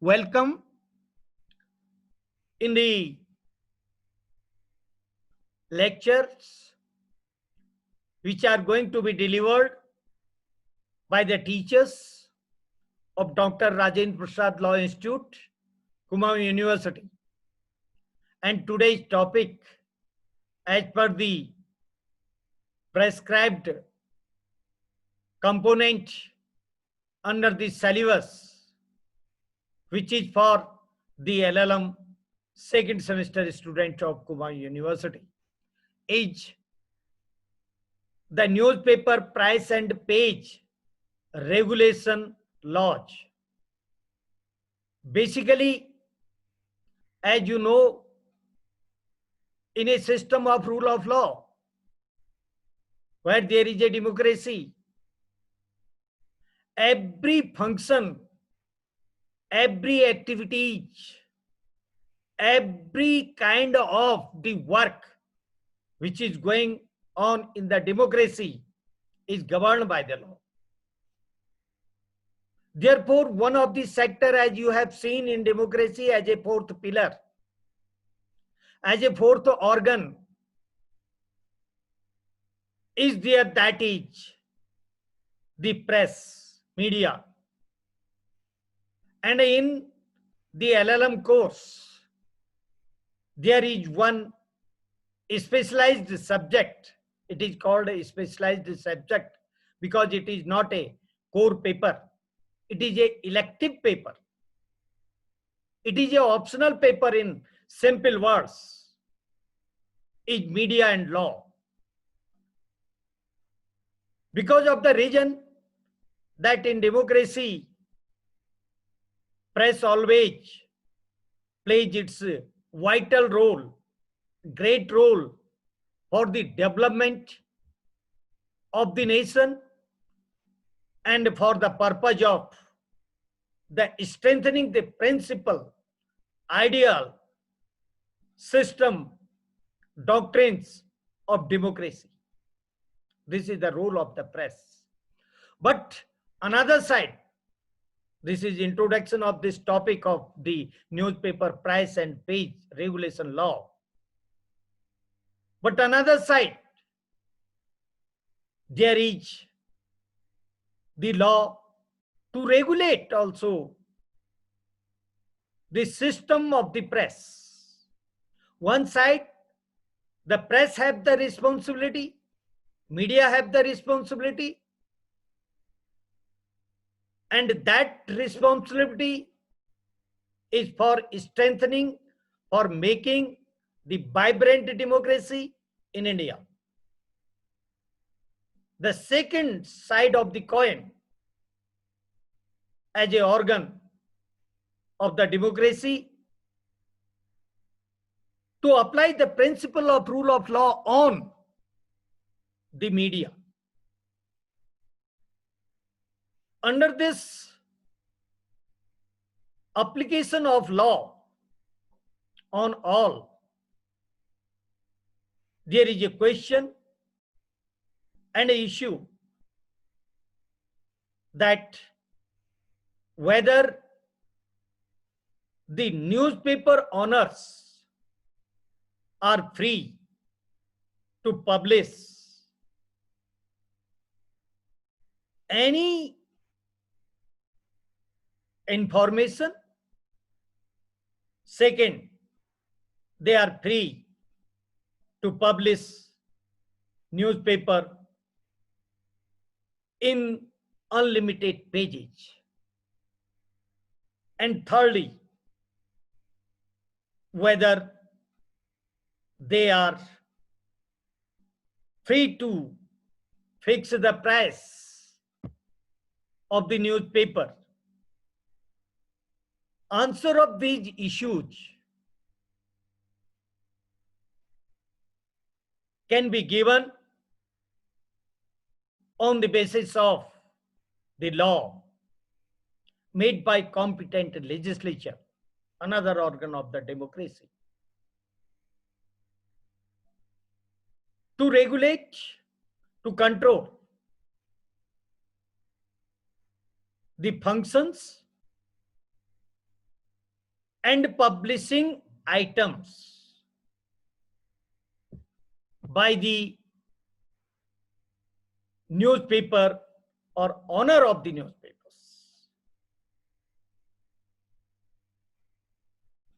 Welcome in the lectures which are going to be delivered by the teachers of Dr. Rajendra Prasad Law Institute, Kumaon University. And today's topic, as per the prescribed component under the syllabus, which is for the LLM second semester student of Kumaon University, is the newspaper price and page regulation laws. Basically, as you know, in a system of rule of law, where there is a democracy, every function, every activity, every kind of the work which is going on in the democracy is governed by the law. Therefore, one of the sector, as you have seen in democracy, as a fourth pillar, as a fourth organ, is there, that is the press, media. And in the LLM course, there is one specialized subject. It is called a specialized subject because it is not a core paper. It is a elective paper. It is a optional paper in simple words. Is media and law. Because of the reason that in democracy, press always plays its vital role, great role for the development of the nation and for the purpose of the strengthening the principle, ideal, system, doctrines of democracy. This is the role of the press. But another side, this is introduction of this topic of the newspaper price and page regulation law. But another side, there is the law to regulate also the system of the press. One side, the press have the responsibility, media have the responsibility, and that responsibility is for strengthening, for making the vibrant democracy in India. The second side of the coin, as an organ of the democracy, to apply the principle of rule of law on the media. Under this application of law on all, there is a question and an issue that whether the newspaper owners are free to publish any information. Second, they are free to publish newspaper in unlimited pages. And thirdly, whether they are free to fix the price of the newspaper. Answer of these issues can be given on the basis of the law made by competent legislature, another organ of the democracy, to regulate, to control the functions and publishing items by the newspaper or owner of the newspapers.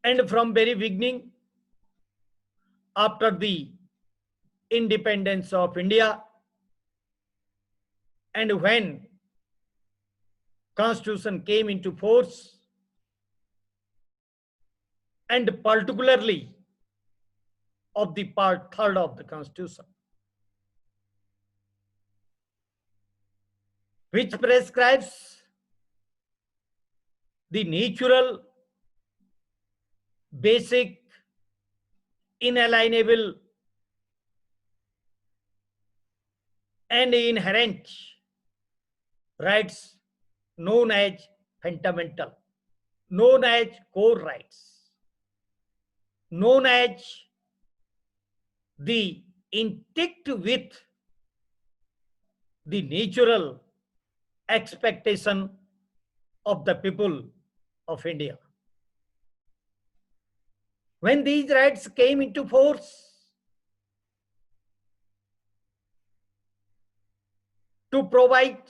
And from very beginning, after the independence of India, and when Constitution came into force, and particularly of the part 3rd of the Constitution, which prescribes the natural, basic, inalienable, and inherent rights known as fundamental, known as core rights, known as the intact with the natural expectation of the people of India. When these rights came into force, to provide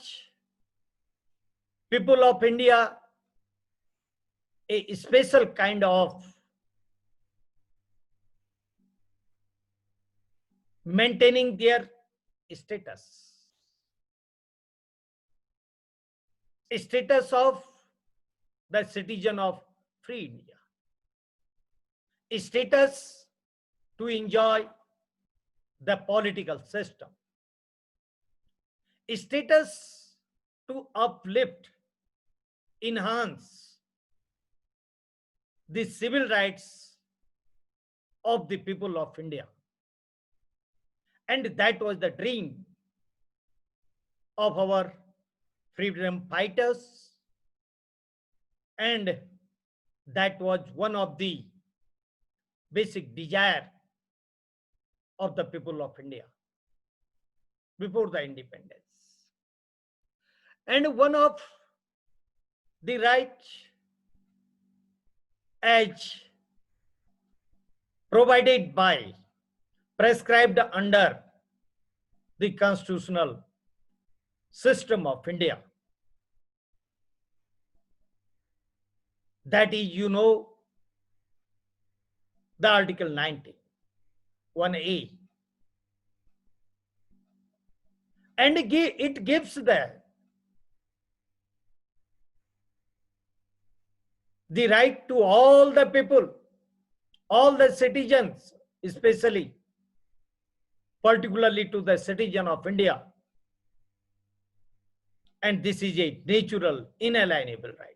people of India a special kind of maintaining their status of the citizen of free India, status to enjoy the political system, status to uplift, enhance the civil rights of the people of India. And that was the dream of our freedom fighters, and that was one of the basic desire of the people of India before the independence. And one of the right as provided by, prescribed under the constitutional system of India, that is, the Article 90, 1A. And it gives the right to all the people, all the citizens, especially, particularly to the citizen of India. And this is a natural, inalienable right.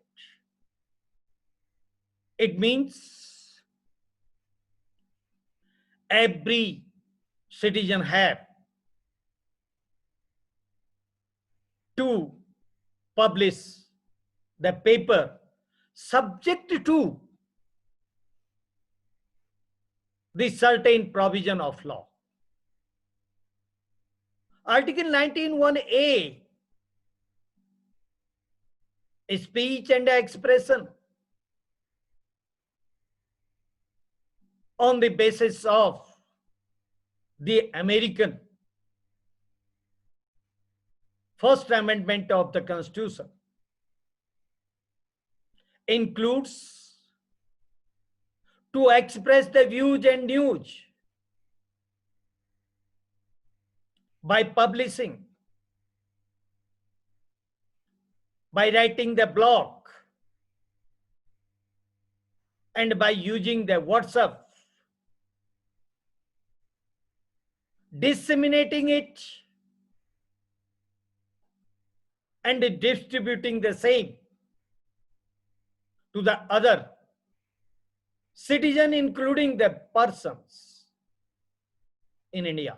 It means every citizen have to publish the paper subject to the certain provision of law. Article 19(1)(a), speech and expression on the basis of the American First Amendment of the Constitution includes to express the views and news by publishing, by writing the blog, and by using the WhatsApp, disseminating it and distributing the same to the other citizen, including the persons in India.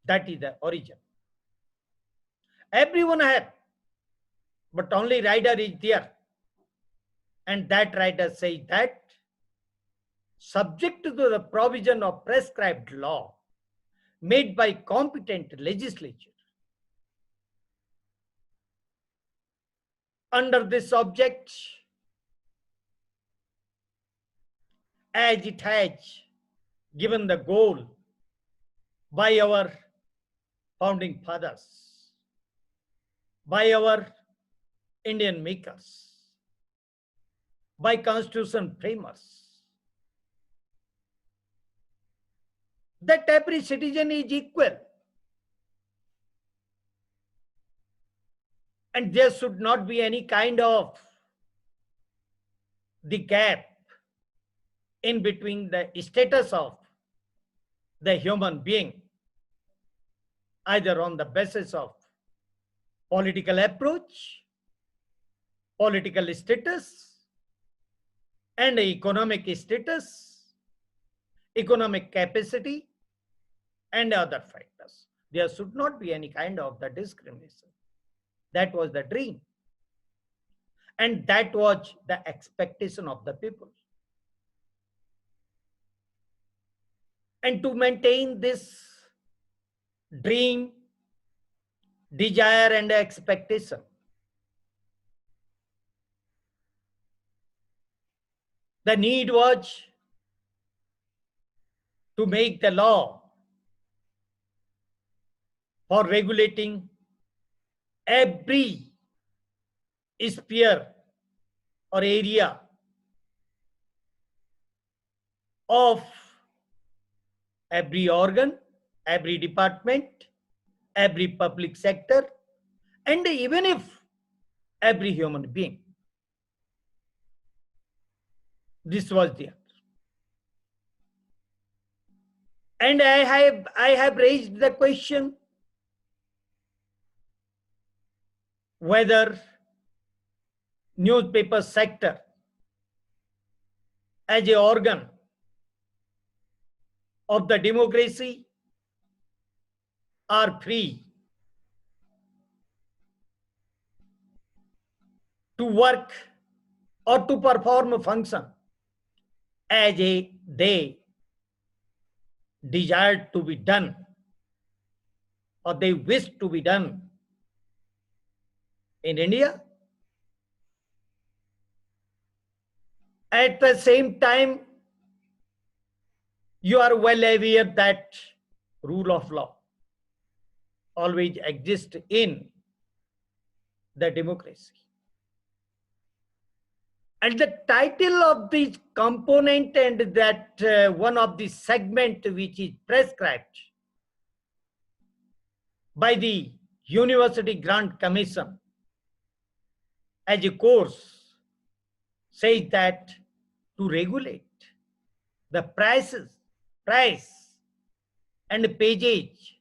That is the origin. Everyone had, but only rider is there. And that rider says that subject to the provision of prescribed law made by competent legislature. Under this object, as it has given the goal by our founding fathers, by our Indian makers, by constitution framers, that every citizen is equal and there should not be any kind of the gap in between the status of the human being, either on the basis of political approach, political status, and economic status, economic capacity, and other factors. There should not be any kind of the discrimination. That was the dream. And that was the expectation of the people. And to maintain this dream, desire, and expectation, the need was to make the law for regulating every sphere or area of every organ, every department, every public sector, and even if every human being. This was there. And I have raised the question whether newspaper sector as an organ of the democracy are free to work or to perform a function as they desired to be done or they wish to be done in India. At the same time, you are well aware that rule of law always exists in the democracy. And the title of this component and that one of the segment which is prescribed by the University Grant Commission as a course says that to regulate the price and pageage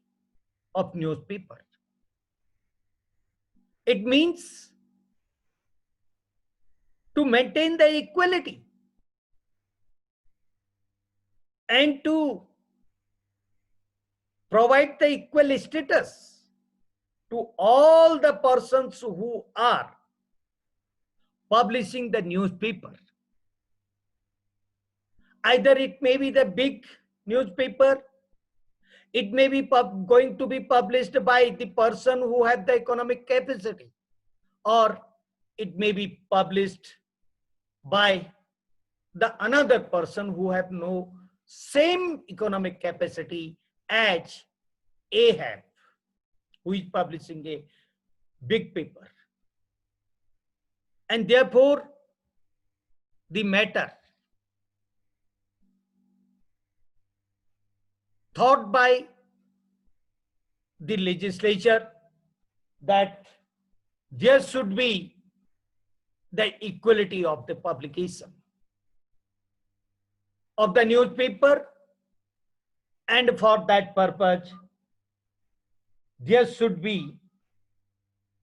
of newspaper. It means to maintain the equality and to provide the equal status to all the persons who are publishing the newspaper. Either it may be the big newspaper, it may be going to be published by the person who have the economic capacity, or it may be published by the another person who have no same economic capacity as Ahab, who is publishing a big paper. And therefore, the matter thought by the legislature that there should be the equality of the publication of the newspaper, and for that purpose there should be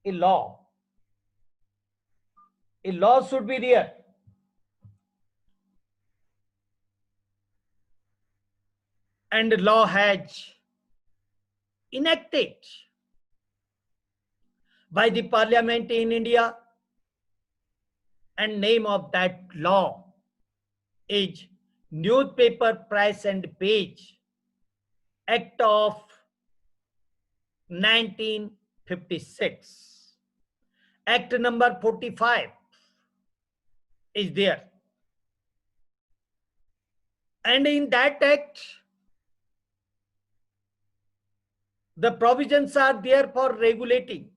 a law. A law should be there. And the law has enacted by the Parliament in India, and name of that law is Newspaper Price and Page Act of 1956. Act number 45 is there. And in that act, the provisions are there for regulating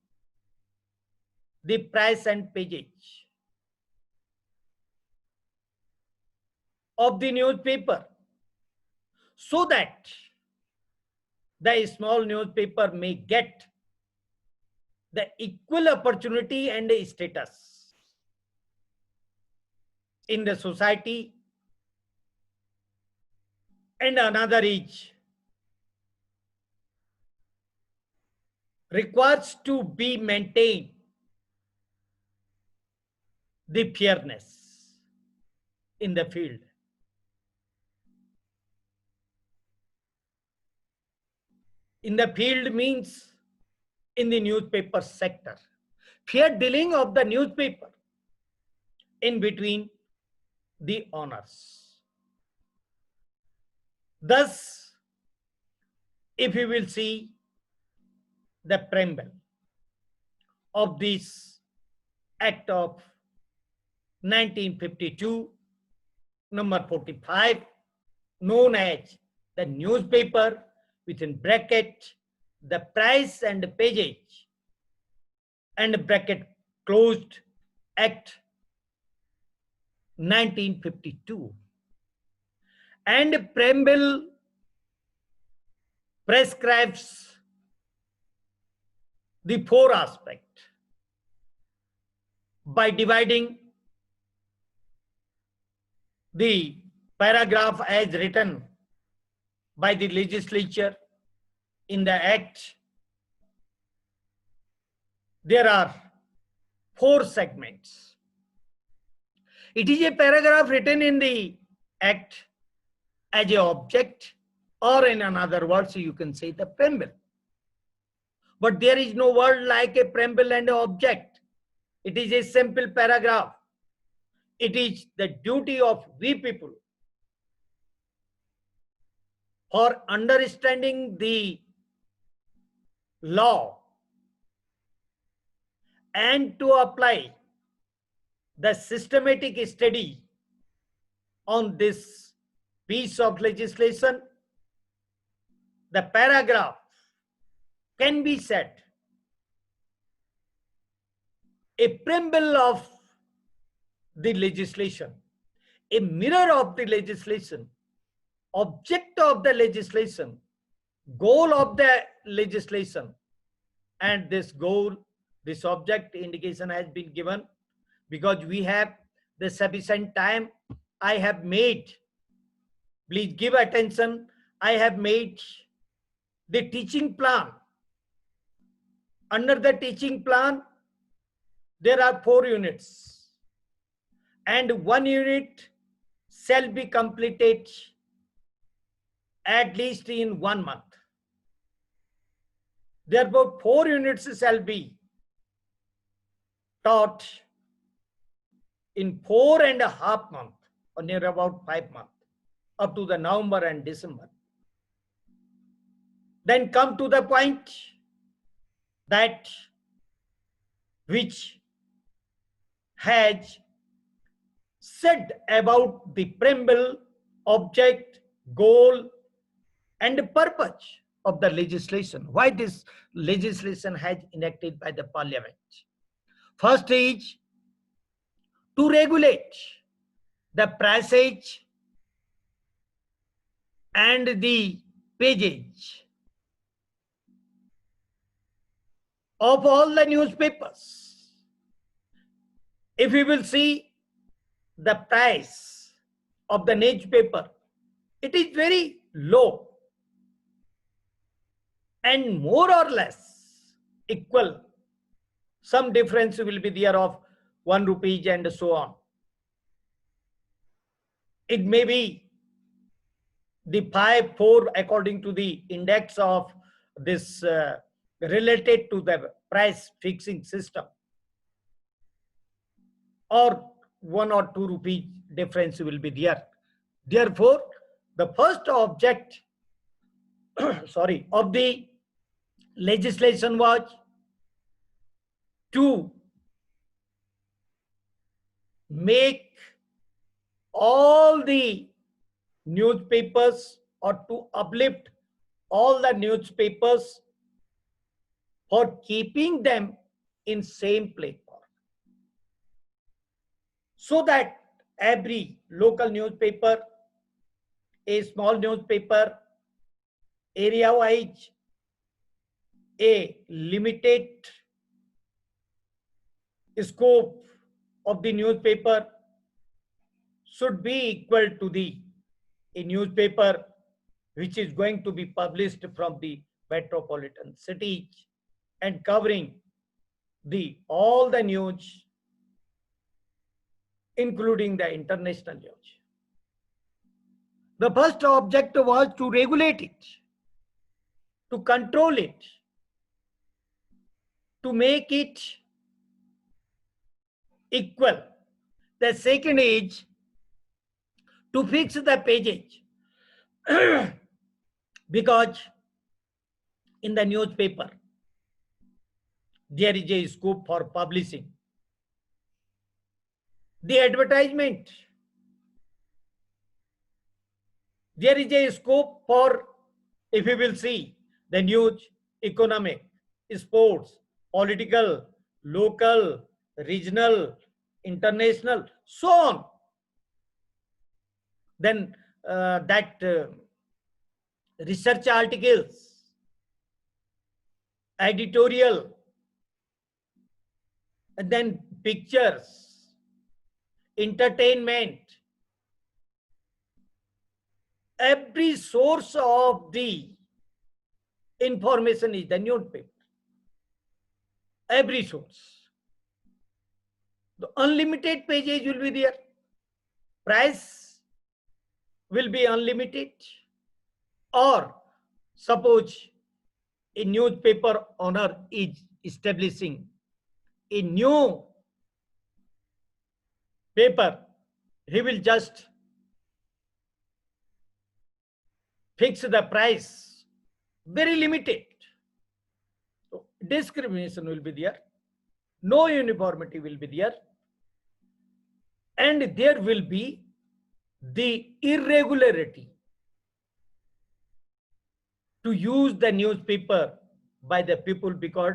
the price and pageage of the newspaper, so that the small newspaper may get the equal opportunity and status in the society. And another is requires to be maintained the fairness in the field. In the field means in the newspaper sector. Fair dealing of the newspaper in between the owners. Thus, if you will see the preamble of this Act of 1952, number 45, known as the newspaper, within bracket, the price and pageage, and bracket closed, Act 1952. And preamble prescribes the four aspects by dividing the paragraph as written by the legislature in the act. There are four segments. It is a paragraph written in the act as an object, or in another words, you can say the preamble. But there is no word like a preamble and an object. It is a simple paragraph. It is the duty of we people for understanding the law and to apply the systematic study on this piece of legislation. The paragraph can be said a preamble of the legislation, a mirror of the legislation, object of the legislation, goal of the legislation. And this goal, this object indication has been given because we have the sufficient time. I have made, please give attention, I have made the teaching plan. Under the teaching plan, there are 4 units, and 1 unit shall be completed at least in 1 month. Therefore, 4 units shall be taught in 4.5 months, or near about 5 months, up to the November and December. Then come to the point that which has said about the preamble, object, goal, and purpose of the legislation. Why this legislation has enacted by the parliament. First is to regulate the prices and the pages of all the newspapers. If we will see the price of the newspaper, it is very low and more or less equal. Some difference will be there of 1 rupee and so on. It may be the 5, 4 according to the index of this related to the price fixing system, or 1 or 2 rupee difference will be there. Therefore, the first object of the legislation was to make all the newspapers or to uplift all the newspapers for keeping them in same platform, so that every local newspaper, a small newspaper, area wise, a limited scope of the newspaper should be equal to a newspaper which is going to be published from the metropolitan cities and covering all the news, including the international news. The first object was to regulate it, to control it, to make it equal. The second is to fix the pages, because in the newspaper there is a scope for publishing the advertisement. There is a scope for, if you will see, the news, economic, sports, political, local, regional, international, so on. Then research articles, editorial, and then pictures, entertainment. Every source of the information is the newspaper. Every source. The unlimited pages will be there. Price will be unlimited. Or suppose a newspaper owner is establishing a new paper, he will just fix the price, very limited. So discrimination will be there, no uniformity will be there, and there will be the irregularity to use the newspaper by the people, because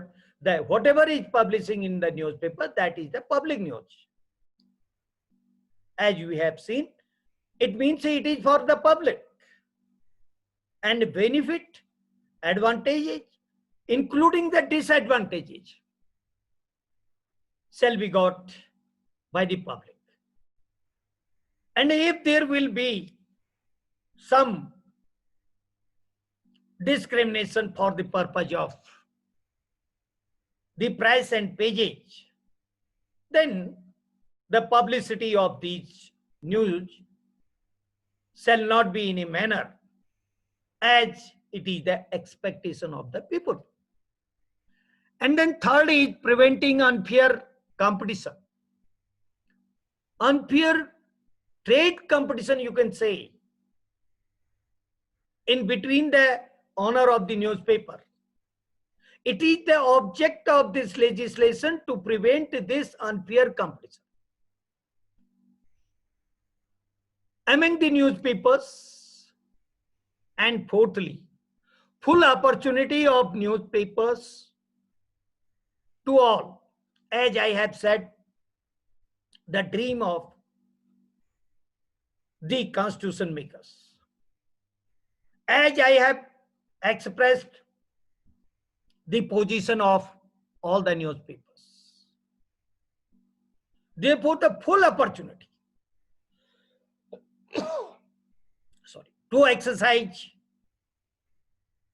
whatever is publishing in the newspaper, that is the public news. As we have seen, it means it is for the public, and benefit, advantages, including the disadvantages, shall be got by the public. And if there will be some discrimination for the purpose of the price and pages, then the publicity of these news shall not be in a manner as it is the expectation of the people. And then third is preventing unfair competition. Unfair trade competition, you can say, in between the owner of the newspaper. It is the object of this legislation to prevent this unfair competition among the newspapers. And fourthly, full opportunity of newspapers to all. As I have said, the dream of the constitution makers. As I have expressed the position of all the newspapers. Therefore, the full opportunity to exercise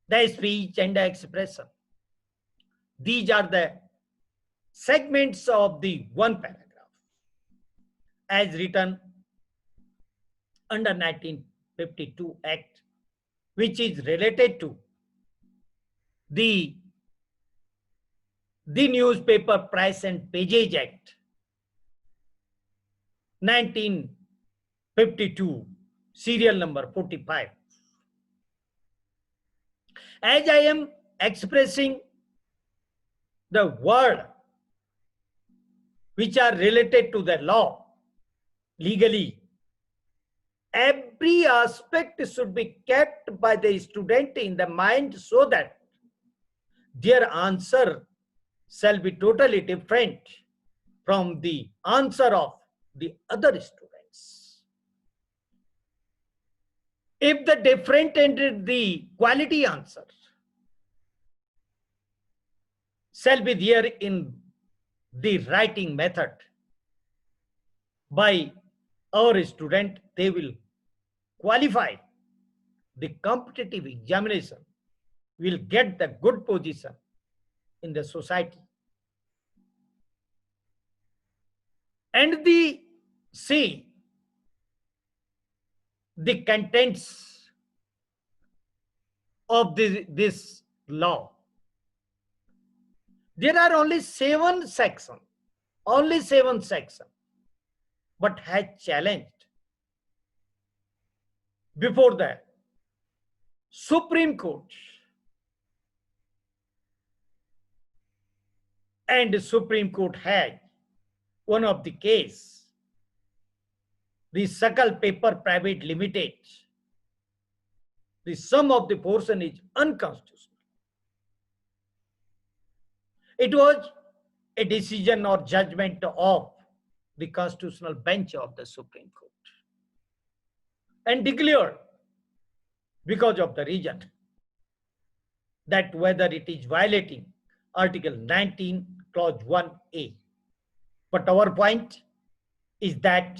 the speech and the expression. These are the segments of the one paragraph as written under 1952 Act, which is related to the Newspaper Price and Pages Act 1952, serial number 45. As I am expressing the word which are related to the law, legally, every aspect should be kept by the student in the mind so that their answer shall be totally different from the answer of the other students. If the different and the quality answer shall be there in the writing method by our student, they will qualify the competitive examination, will get the good position in the society. And the see the contents of this law. There are only 7 sections, but has challenged before the Supreme Court. And the Supreme Court had one of the case, the Sakal Paper Private Limited, the sum of the portion is unconstitutional. It was a decision or judgment of the constitutional bench of the Supreme Court and declared because of the reason that whether it is violating Article 19, Clause 1A. But our point is that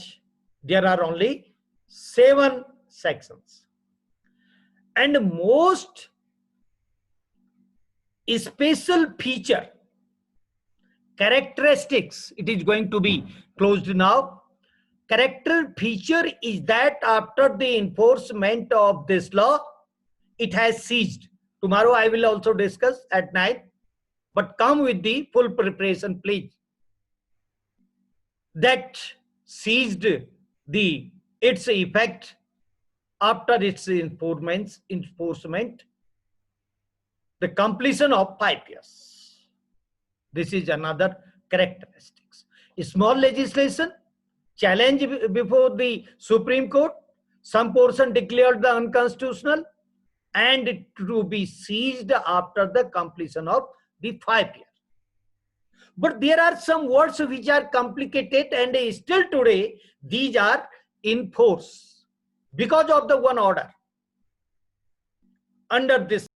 there are only 7 sections. And most special feature, characteristics, it is going to be closed now. Character feature is that after the enforcement of this law, it has ceased. Tomorrow I will also discuss at night, but come with the full preparation, please. That ceased its effect after its enforcement, the completion of 5 years. This is another characteristics. A small legislation challenge before the Supreme Court, some portion declared the unconstitutional, and to be seized after the completion of the 5 years. But there are some words which are complicated, and still today these are in force because of the one order under this